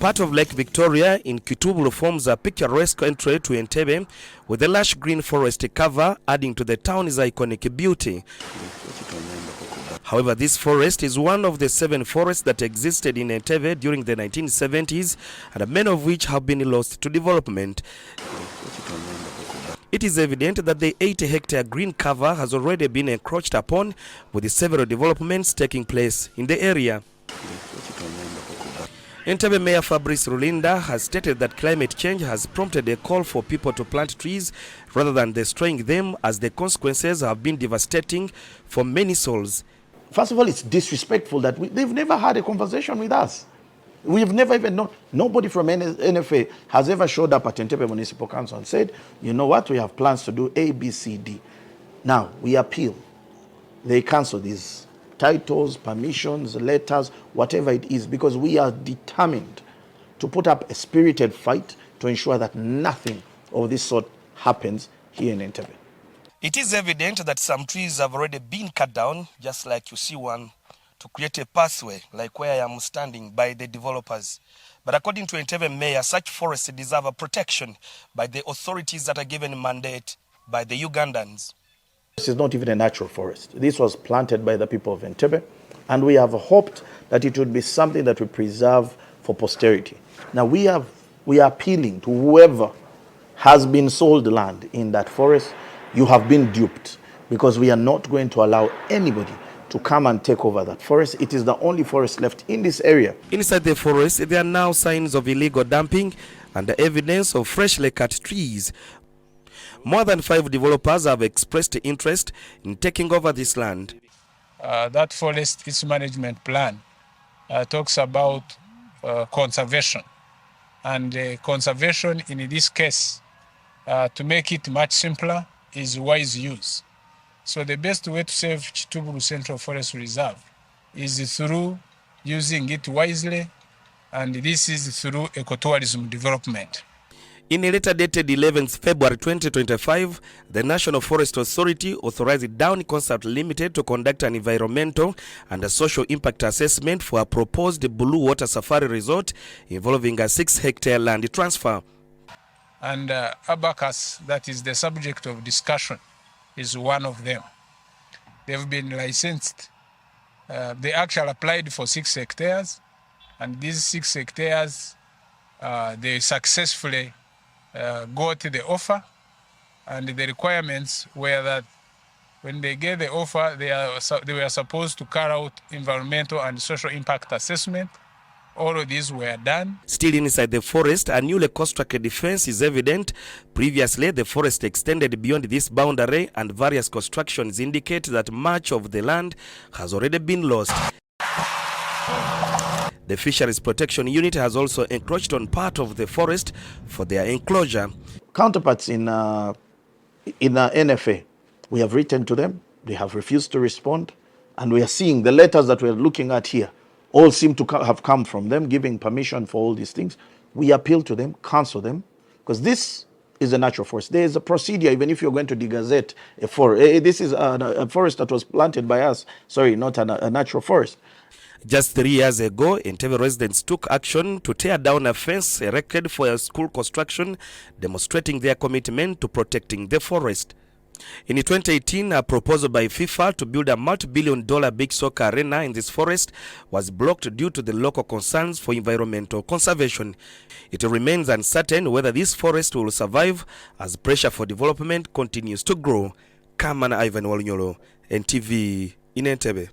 Part of Lake Victoria in Kitubulu forms a picturesque entry to Entebbe, with a lush green forest cover adding to the town's iconic beauty. However, this forest is one of the 7 forests that existed in Entebbe during the 1970s, and many of which have been lost to development. It is evident that the 80-hectare green cover has already been encroached upon, with several developments taking place in the area. Entebbe Mayor Fabrice Rulinda has stated that climate change has prompted a call for people to plant trees rather than destroying them, as the consequences have been devastating for many souls. First of all, it's disrespectful that they've never had a conversation with us. We've never even known. Nobody from NFA has ever showed up at Entebbe Municipal Council and said, you know what, we have plans to do A, B, C, D. Now, we appeal. They cancel these titles, permissions, letters, whatever it is, because we are determined to put up a spirited fight to ensure that nothing of this sort happens here in Entebbe. It is evident that some trees have already been cut down, just like you see one, to create a pathway, like where I am standing, by the developers. But according to Entebbe Mayor, such forests deserve a protection by the authorities that are given mandate by the Ugandans. This is not even a natural forest. This was planted by the people of Entebbe, and we have hoped that it would be something that we preserve for posterity. Now we are appealing to whoever has been sold land in that forest. You have been duped, because we are not going to allow anybody to come and take over that forest. It is the only forest left in this area. Inside the forest, there are now signs of illegal dumping and the evidence of freshly cut trees. More than 5 developers have expressed interest in taking over this land. That forest, its management plan, talks about conservation. And conservation in this case, to make it much simpler, is wise use. So the best way to save Kitubulu Central Forest Reserve is through using it wisely, and this is through ecotourism development. In a letter dated 11th February 2025, the National Forest Authority authorized Down Concert Limited to conduct an environmental and a social impact assessment for a proposed Blue Water Safari Resort involving a 6-hectare land transfer. And Abacus, that is the subject of discussion, is one of them. They've been licensed. They actually applied for 6 hectares, and these 6 hectares, they successfully got the offer, and the requirements were that when they get the offer, they were supposed to carry out environmental and social impact assessment. All of these were done. Still inside the forest, a newly constructed fence is evident. Previously, the forest extended beyond this boundary, and various constructions indicate that much of the land has already been lost. The Fisheries Protection Unit has also encroached on part of the forest for their enclosure. Counterparts in NFA, we have written to them. They have refused to respond, and we are seeing the letters that we're looking at here all seem to have come from them, giving permission for all these things. We appeal to them, cancel them, because this is a natural forest. There is a procedure, even if you're going to degazette a forest. This is a forest that was planted by us. Sorry, not a natural forest. Just 3 years ago, Entebbe residents took action to tear down a fence erected for a school construction, demonstrating their commitment to protecting the forest. In 2018, a proposal by FIFA to build a multi-billion-dollar big soccer arena in this forest was blocked due to the local concerns for environmental conservation. It remains uncertain whether this forest will survive as pressure for development continues to grow. Kamana Ivan Walunyolo, NTV in Entebbe.